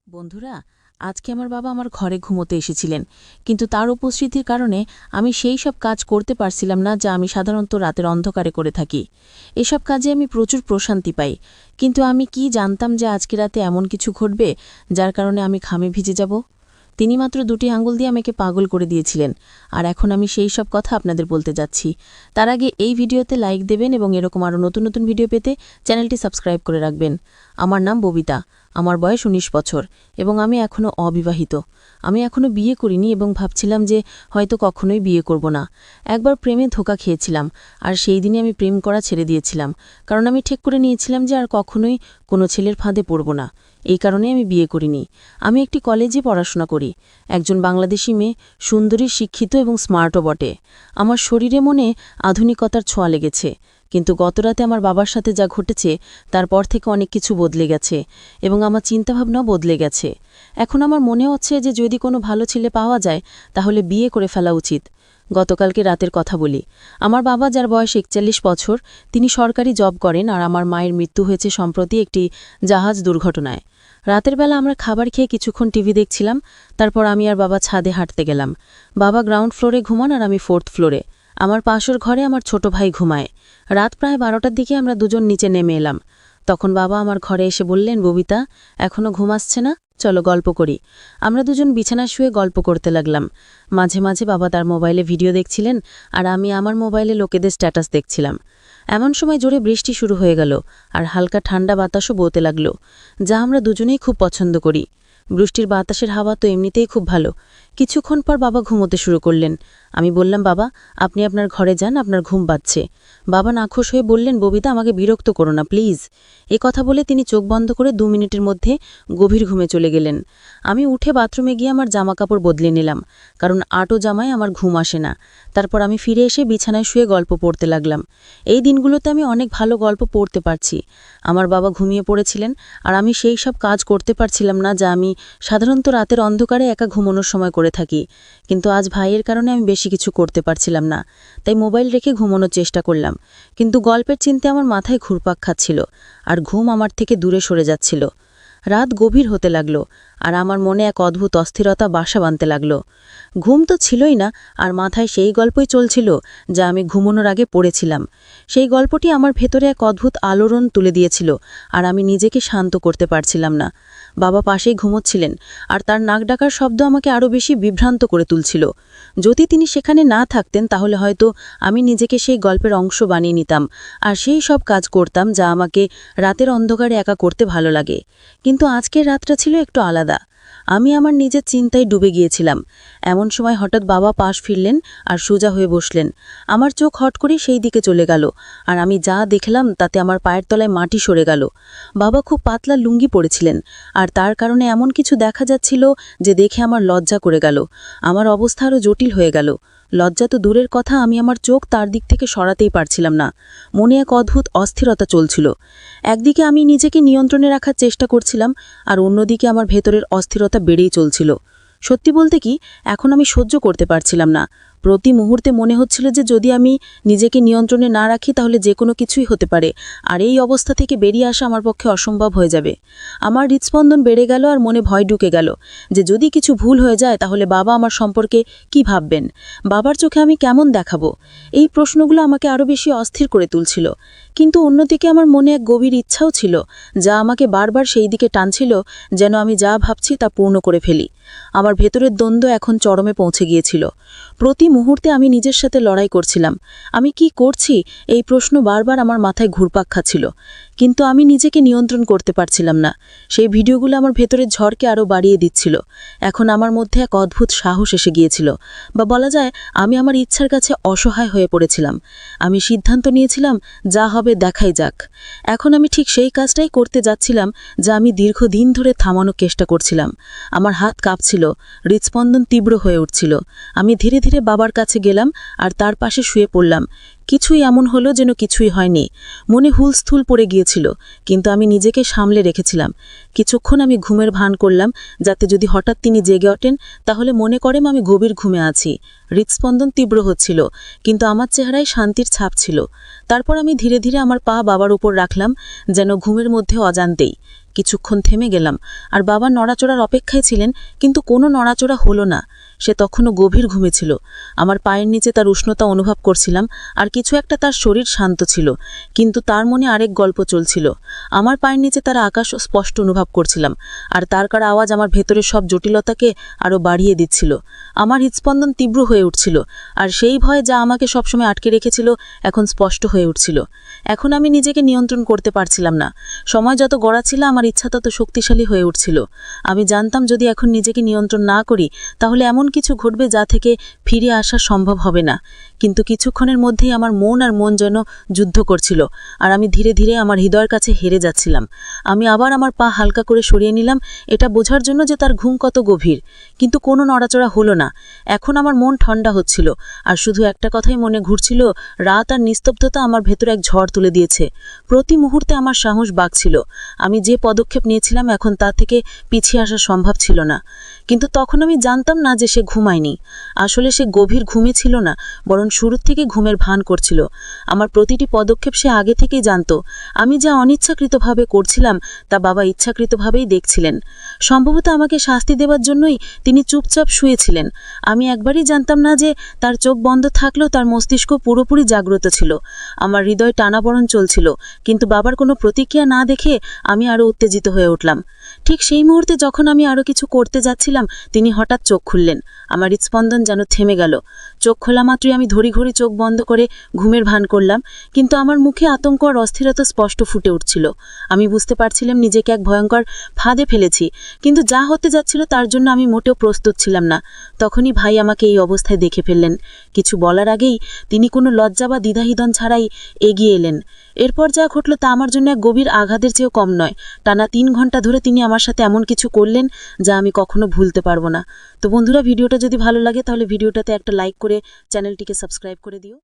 বন্ধুরা, আজকে আমার বাবা আমার ঘরে ঘুমোতে এসেছিলেন, কিন্তু তার উপস্থিতির কারণে আমি সেই সব কাজ করতে পারছিলাম না যা আমি সাধারণত রাতের অন্ধকারে করে থাকি। এসব কাজে আমি প্রচুর প্রশান্তি পাই, কিন্তু আমি কি জানতাম যে আজকে রাতে এমন কিছু ঘটবে যার কারণে আমি ঘামে ভিজে যাব। তিনি মাত্র 2টি আঙুল দিয়ে আমাকে পাগল করে দিয়েছিলেন, আর এখন আমি সেই সব কথা আপনাদের বলতে যাচ্ছি। তার আগে এই ভিডিওতে লাইক দেবেন এবং এরকম আরও নতুন নতুন ভিডিও পেতে চ্যানেলটি সাবস্ক্রাইব করে রাখবেন। আমার নাম ববিতা, আমার বয়স 19 বছর এবং আমি এখনও অবিবাহিত। আমি এখনও বিয়ে করিনি এবং ভাবছিলাম যে হয়তো কখনোই বিয়ে করব না। একবার প্রেমে ধোঁকা খেয়েছিলাম, আর সেই দিনই আমি প্রেম করা ছেড়ে দিয়েছিলাম, কারণ আমি ঠিক করে নিয়েছিলাম যে আর কখনোই কোনো ছেলের ফাঁদে পড়ব না। এই কারণে আমি বিয়ে করিনি। আমি একটি কলেজে পড়াশোনা করি, একজন বাংলাদেশি মেয়ে, সুন্দরী, শিক্ষিত এবং স্মার্টও বটে। আমার শরীরে মনে আধুনিকতার ছোঁয়া লেগেছে, কিন্তু গতরাতে আমার বাবার সাথে যা ঘটেছে তারপর থেকে অনেক কিছু বদলে গেছে এবং আমার চিন্তাভাবনাও বদলে গেছে। এখন আমার মনে হচ্ছে যে যদি কোনো ভালো ছেলে পাওয়া যায় তাহলে বিয়ে করে ফেলা উচিত। গতকালকে রাতের কথা বলি। আমার বাবা, যার বয়স 41 বছর, তিনি সরকারি জব করেন, আর আমার মায়ের মৃত্যু হয়েছে সম্প্রতি একটি জাহাজ দুর্ঘটনায়। রাতের বেলা আমরা খাবার খেয়ে কিছুক্ষণ টিভি দেখছিলাম, তারপর আমি আর বাবা ছাদে হাঁটতে গেলাম। বাবা গ্রাউন্ড ফ্লোরে ঘুমান আর আমি 4th ফ্লোরে। আমার পাশের ঘরে আমার ছোট ভাই ঘুমায়। রাত প্রায় 12টার দিকে আমরা দুজন নিচে নেমে এলাম। তখন বাবা আমার ঘরে এসে বললেন, ববিতা, এখনো ঘুম আসছে না? চলো গল্প করি। আমরা দুজন বিছানায় শুয়ে গল্প করতে লাগলাম। মাঝে মাঝে বাবা তার মোবাইলে ভিডিও দেখছিলেন, আর আমি আমার মোবাইলে লোকেদের স্ট্যাটাস দেখছিলাম। এমন সময় জোরে বৃষ্টি শুরু হয়ে গেল, আর হালকা ঠান্ডা বাতাসও বইতে লাগল, যা আমরা দুজনেই খুব পছন্দ করি। বৃষ্টির বাতাসের হাওয়া তো এমনিতেই খুব ভালো। কিছুক্ষণ পর বাবা ঘুমোতে শুরু করলেন। আমি বললাম, বাবা, আপনি আপনার ঘরে যান, আপনার ঘুম পাচ্ছে। বাবা নাখোশ হয়ে বললেন, ববিতা, আমাকে বিরক্ত করো না প্লিজ। এ কথা বলে তিনি চোখ বন্ধ করে 2 মিনিটের মধ্যে গভীর ঘুমে চলে গেলেন। আমি উঠে বাথরুমে গিয়ে আমার জামাকাপড় বদলে নিলাম, কারণ আটো জামায় আমার ঘুম আসে না। তারপর আমি ফিরে এসে বিছানায় শুয়ে গল্প পড়তে লাগলাম। এই দিনগুলোতে আমি অনেক ভালো গল্প পড়তে পারছি। আমার বাবা ঘুমিয়ে পড়েছিলেন, আর আমি সেই সব কাজ করতে পারছিলাম না যা আমি সাধারণত রাতের অন্ধকারে একা ঘুমানোর সময় করে থাকি। কিন্তু আজ ভাইয়ের কারণে আমি বেশি কিছু করতে পারছিলাম না, তাই মোবাইল রেখে ঘুমানোর চেষ্টা করলাম। কিন্তু গল্পের চিন্তায় আমার মাথায় ঘুরপাক খাচ্ছিল, আর ঘুম আমার থেকে দূরে সরে যাচ্ছিল। রাত গভীর হতে লাগল, আর আমার মনে এক অদ্ভুত অস্থিরতা বাসা বাঁধতে লাগল। ঘুম তো ছিলই না, আর মাথায় সেই গল্পই চলছিল যা আমি ঘুমানোর আগে পড়েছিলাম। সেই গল্পটি আমার ভেতরে এক অদ্ভুত আলোড়ন তুলে দিয়েছিল, আর আমি নিজেকে শান্ত করতে পারছিলাম না। বাবা পাশেই ঘুমোচ্ছিলেন, আর তার নাক ডাকার শব্দ আমাকে আরও বেশি বিভ্রান্ত করে তুলছিল। যদি তিনি সেখানে না থাকতেন তাহলে হয়তো আমি নিজেকে সেই গল্পের অংশ বানিয়ে নিতাম, আর সেই সব কাজ করতাম যা আমাকে রাতের অন্ধকারে একা করতে ভালো লাগে। কিন্তু আজকের রাতটা ছিল একটু আলাদা। আমি আমার নিজের চিন্তায় ডুবে গিয়েছিলাম। এমন সময় হঠাৎ বাবা পাশ ফিরলেন আর সোজা হয়ে বসলেন। আমার চোখ হট করে সেই দিকে চলে গেল, আর আমি যা দেখলাম তাতে আমার পায়ের তলায় মাটি সরে গেল। বাবা খুব পাতলা লুঙ্গি পরেছিলেন, আর তার কারণে এমন কিছু দেখা যাচ্ছিল যে দেখে আমার লজ্জা করে গেল। আমার অবস্থা আরও জটিল হয়ে গেল। লজ্জা তো দূরের কথা, আমি আমার চোখ তার দিক থেকে সরাতেই পারছিলাম না। মনে এক অদ্ভুত অস্থিরতা চলছিল। একদিকে আমি নিজেকে নিয়ন্ত্রণে রাখার চেষ্টা করছিলাম, আর অন্যদিকে আমার ভেতরের অস্থিরতা বেড়েই চলছিল। সত্যি বলতে কি, এখন আমি সহ্য করতে পারছিলাম না। প্রতি মুহূর্তে মনে হচ্ছিল যে যদি আমি নিজেকে নিয়ন্ত্রণে না রাখি তাহলে যে কোনো কিছুই হতে পারে, আর এই অবস্থা থেকে বেরিয়ে আসা আমার পক্ষে অসম্ভব হয়ে যাবে। আমার হৃদস্পন্দন বেড়ে গেল, আর মনে ভয় ঢুকে গেল যে যদি কিছু ভুল হয়ে যায় তাহলে বাবা আমার সম্পর্কে কি ভাববেন, বাবার চোখে আমি কেমন দেখাবো। এই প্রশ্নগুলো আমাকে আরও বেশি অস্থির করে তুলছিল। কিন্তু অন্যদিকে আমার মনে এক গভীর ইচ্ছাও ছিল যা আমাকে বারবার সেই দিকে টানছিল, যেন আমি যা ভাবছি তা পূর্ণ করে ফেলি। আমার ভেতরের দ্বন্দ্ব এখন চরমে পৌঁছে গিয়েছিল। প্রতি মুহূর্তে আমি নিজের সাথে লড়াই করছিলাম। আমি কি করছি, এই প্রশ্ন বারবার আমার মাথায় ঘুরপাক খাচ্ছিল, কিন্তু আমি নিজেকে নিয়ন্ত্রণ করতে পারছিলাম না। সেই ভিডিওগুলো আমার ভেতরের ঝড়কে আরও বাড়িয়ে দিচ্ছিল। এখন আমার মধ্যে এক অদ্ভুত সাহস এসে গিয়েছিল, বা বলা যায় আমি আমার ইচ্ছার কাছে অসহায় হয়ে পড়েছিলাম। আমি সিদ্ধান্ত নিয়েছিলাম, যা হবে দেখাই যাক। এখন আমি ঠিক সেই কাজটাই করতে যাচ্ছিলাম যা আমি দীর্ঘদিন ধরে থামানোর চেষ্টা করছিলাম। আমার হাত কাঁপছিল, হৃদস্পন্দন তীব্র হয়ে উঠছিল। আমি ধীরে ধীরে বাবার কাছে গেলাম আর তার পাশে শুয়ে পড়লাম। কিছুই এমন হলো যেন কিছুই হয়নি। মনে হুলস্থুল পড়ে গিয়েছিল, কিন্তু আমি নিজেকে সামলে রেখেছিলাম। কিছুক্ষণ আমি ঘুমের ভান করলাম, যাতে যদি হঠাৎ তিনি জেগে ওঠেন তাহলে মনে করেন আমি গভীর ঘুমে আছি। হৃদস্পন্দন তীব্র হচ্ছিল, কিন্তু আমার চেহারায় শান্তির ছাপ ছিল। তারপর আমি ধীরে ধীরে আমার পা বাবার উপর রাখলাম, যেন ঘুমের মধ্যে অজান্তেই। কিছুক্ষণ থেমে গেলাম, আর বাবা নড়াচড়ার অপেক্ষায় ছিলেন, কিন্তু কোনো নড়াচড়া হলো না। সে তখনও গভীর ঘুমে ছিল। আমার পায়ের নিচে তার উষ্ণতা অনুভব করছিলাম, আর কিছু একটা তার শরীর শান্ত ছিল, কিন্তু তার মনে আরেক গল্প চলছিল। আমার পায়ের নিচে তার আকাশ স্পষ্ট অনুভব করছিলাম, আর তার কার আওয়াজ আমার ভেতরের সব জটিলতাকে আরও বাড়িয়ে দিচ্ছিল। আমার হৃৎস্পন্দন তীব্র হয়ে উঠছিল, আর সেই ভয় যা আমাকে সবসময় আটকে রেখেছিল এখন স্পষ্ট হয়ে উঠছিল। এখন আমি নিজেকে নিয়ন্ত্রণ করতে পারছিলাম না। সময় যত গড়াচ্ছিল আমার ইচ্ছা তত শক্তিশালী হয়ে উঠছিল। আমি জানতাম যদি এখন নিজেকে নিয়ন্ত্রণ না করি তাহলে এমন কিছু ঘটবে যা থেকে ফিরে আসা সম্ভব হবে না। কিন্তু কিছুক্ষণের মধ্যেই আমার মন আর মন যেন যুদ্ধ করছিল, আর আমি ধীরে ধীরে আমার হৃদয়ের কাছে হেরে যাচ্ছিলাম। আমি আবার আমার পা হালকা করে সরিয়ে নিলাম, এটা বোঝার জন্য যে তার ঘুম কত গভীর, কিন্তু কোনো নড়াচড়া হলো না। এখন আমার মন ঠান্ডা হচ্ছিল, আর শুধু একটা কথাই মনে ঘুরছিল, রাত আর নিস্তব্ধতা আমার ভেতরে এক ঝড় তুলে দিয়েছে। প্রতি মুহূর্তে আমার সাহস বাড়ছিল। আমি যে পদক্ষেপ নিয়েছিলাম এখন তা থেকে পিছিয়ে আসা সম্ভব ছিল না। কিন্তু তখন আমি জানতাম না যে সে ঘুমায়নি। আসলে সে গভীর ঘুমে ছিল না, বরং শুরুর থেকে ঘুমের ভান করছিল। আমার প্রতিটি পদক্ষেপ সে আগে থেকেই জানত। আমি যা অনিচ্ছাকৃতভাবে করছিলাম তা বাবা ইচ্ছাকৃতভাবেই দেখছিলেন। সম্ভবত আমাকে শাস্তি দেওয়ার জন্যই তিনি চুপচাপ শুয়েছিলেন। আমি একবারই জানতাম না যে তার চোখ বন্ধ থাকলেও তার মস্তিষ্ক পুরোপুরি জাগ্রত ছিল। আমার হৃদয় টানাপড়ন চলছিল, কিন্তু বাবার কোনো প্রতিক্রিয়া না দেখে আমি আরও উত্তেজিত হয়ে উঠলাম। ঠিক সেই মুহূর্তে যখন আমি আরও কিছু করতে যাচ্ছিলাম, তিনি হঠাৎ চোখ খুললেন। আমার হৃৎস্পন্দন যেন থেমে গেল। চোখ খোলা মাত্রই আমি ঘড়ি চোখ বন্ধ করে ঘুমের ভান করলাম, কিন্তু আমার মুখে আতঙ্ক আর অস্থিরতা স্পষ্ট ফুটে উঠছিল। আমি বুঝতে পারছিলাম নিজেকে এক ভয়ঙ্কর ফাঁদে ফেলেছি, কিন্তু যা হতে যাচ্ছিল তার জন্য আমি মোটেও প্রস্তুত ছিলাম না। তখনই ভাই আমাকে এই অবস্থায় দেখে ফেললেন। কিছু বলার আগেই তিনি কোনো লজ্জা বা দ্বিধাহিদন ছাড়াই এগিয়ে এলেন। এরপর যা ঘটল তা আমার জন্য এক গভীর আঘাতের চেয়েও কম নয়। টানা 3 ঘন্টা ধরে তিনি আমার সাথে এমন কিছু করলেন যা আমি কখনো ভুলতে পারবো না। তো বন্ধুরা, ভিডিওটা যদি ভালো লাগে তাহলে ভিডিওটাতে একটা লাইক করে চ্যানেলটিকে সাবস্ক্রাইব করে দিও।